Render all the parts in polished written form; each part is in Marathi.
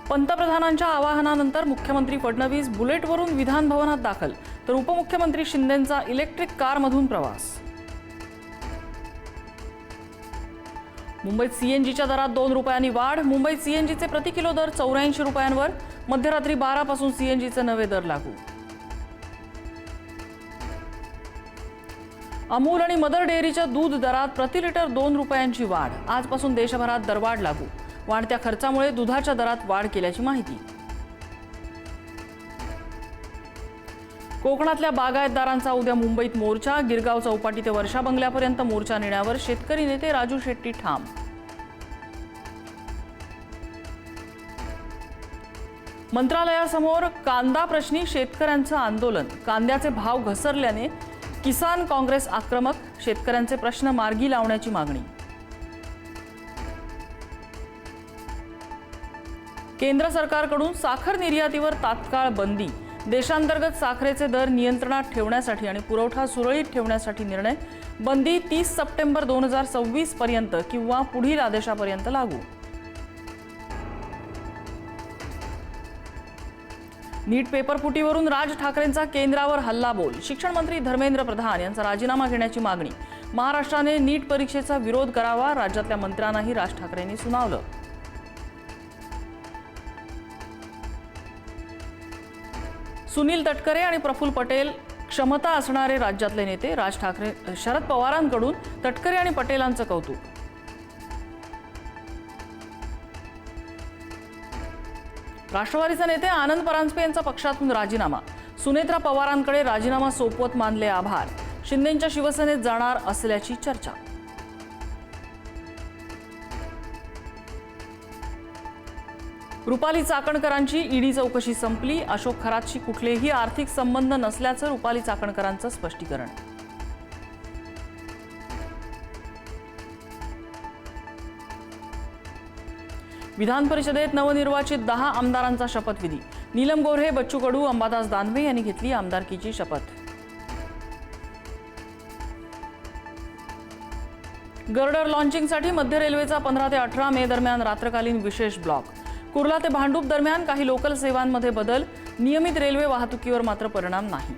पंतप्रधानांच्या आवाहनानंतर मुख्यमंत्री फडणवीस बुलेटवरून विधान भवनात दाखल, तर उपमुख्यमंत्री शिंदेंचा इलेक्ट्रिक कारमधून प्रवास. मुंबईत सीएनजीच्या दरात 2 रुपयांनी वाढ. मुंबईत सीएनजीचे प्रति किलो दर 84 रुपयांवर. मध्यरात्री 12 पासून सीएनजीचे नवे दर लागू. अमूल आणि मदर डेअरीच्या दूध दरात प्रति लिटर 2 रुपयांची वाढ. आजपासून देशभरात दरवाढ लागू. वाढत्या खर्चामुळे दुधाच्या दरात वाढ केल्याची माहिती. कोकणातल्या बागायतदारांचा उद्या मुंबईत मोर्चा. गिरगाव चौपाटी ते वर्षा बंगल्यापर्यंत मोर्चा नेण्यावर शेतकरी नेते राजू शेट्टी ठाम. मंत्रालयासमोर कांदा प्रश्नी शेतकऱ्यांचं आंदोलन. कांद्याचे भाव घसरल्याने किसान काँग्रेस आक्रमक. शेतकऱ्यांचे प्रश्न मार्गी लावण्याची मागणी. केंद्र सरकारकडून साखर निर्यातीवर तात्काळ बंदी. देशांतर्गत साखरेचे दर नियंत्रणात ठेवण्यासाठी आणि पुरवठा सुरळीत ठेवण्यासाठी निर्णय. बंदी 30 सप्टेंबर 2026 पर्यंत किंवा पुढील आदेशापर्यंत लागू. नीट पेपरफुटीवरून राज ठाकरेंचा केंद्रावर हल्लाबोल. शिक्षण मंत्री धर्मेंद्र प्रधान यांचा राजीनामा घेण्याची मागणी. महाराष्ट्राने नीट परीक्षेचा विरोध करावा. राज्यातल्या मंत्र्यांनाही राज ठाकरेंनी सुनावलं. सुनील तटकरे आणि प्रफुल्ल पटेल क्षमता असणारे राज्यातले नेते. राज ठाकरे शरद पवारांकडून तटकरे आणि पटेलांचं कौतुक. राष्ट्रवादीचे नेते आनंद परांजपे यांचा पक्षातून राजीनामा. सुनेत्रा पवारांकडे राजीनामा सोपवत मानले आभार. शिंदेंच्या शिवसेनेत जाणार असल्याची चर्चा. रुपाली चाकणकरांची ईडी चौकशी संपली. अशोक खरातशी कुठलेही आर्थिक संबंध नसल्याचं रुपाली चाकणकरांचं स्पष्टीकरण. विधान परिषदेत नवनिर्वाचित 10 आमदारांचा शपथविधी. नीलम गोऱ्हे, बच्चू कडू, अंबादास दानवे यांनी घेतली आमदारकीची शपथ. गर्डर लॉन्चिंगसाठी मध्य रेल्वेचा 15 ते 18 मे दरम्यान रात्रकालीन विशेष ब्लॉक. कुर्ला ते भांडूप दरम्यान काही लोकल सेवांमध्ये बदल. नियमित रेल्वे वाहतुकीवर मात्र परिणाम नाही.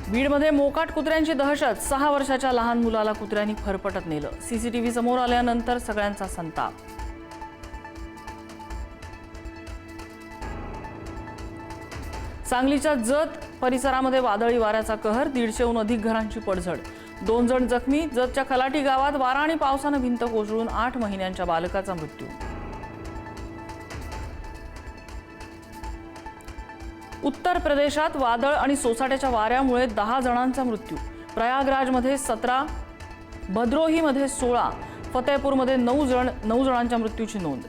बीडमध्ये मोकाट कुत्र्यांची दहशत. 6 वर्षाच्या लहान मुलाला कुत्र्यांनी फरफटत नेलं. सीसीटीव्ही समोर आल्यानंतर सगळ्यांचा संताप. सांगलीच्या जत परिसरामध्ये वादळी वाऱ्याचा कहर. 150हून अधिक घरांची पडझड. 2 जण जखमी. जतच्या खलाटी गावात वारा आणि पावसानं भिंत कोसळून 8 महिन्यांच्या बालकाचा मृत्यू. उत्तर प्रदेशात वादळ आणि सोसाट्याच्या वाऱ्यामुळे 10 जणांचा मृत्यू. प्रयागराजमध्ये 17, भद्रोहीमध्ये 16, फतेहपूरमध्ये 9 जणांच्या मृत्यूची नोंद.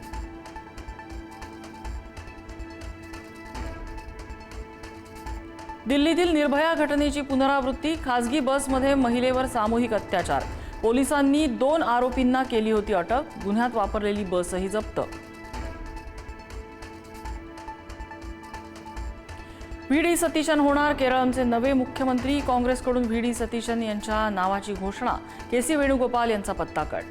दिल्लीतील निर्भया घटनेची पुनरावृत्ती. खासगी बसमध्ये महिलेवर सामूहिक अत्याचार. पोलिसांनी 2 आरोपींना केली होती अटक. गुन्ह्यात वापरलेली बसही जप्त. व्ही डी सतीशन होणार केरळचे नवे मुख्यमंत्री. काँग्रेसकडून व्ही डी सतीशन यांच्या नावाची घोषणा. के सी वेणुगोपाल यांचा पत्ता कट.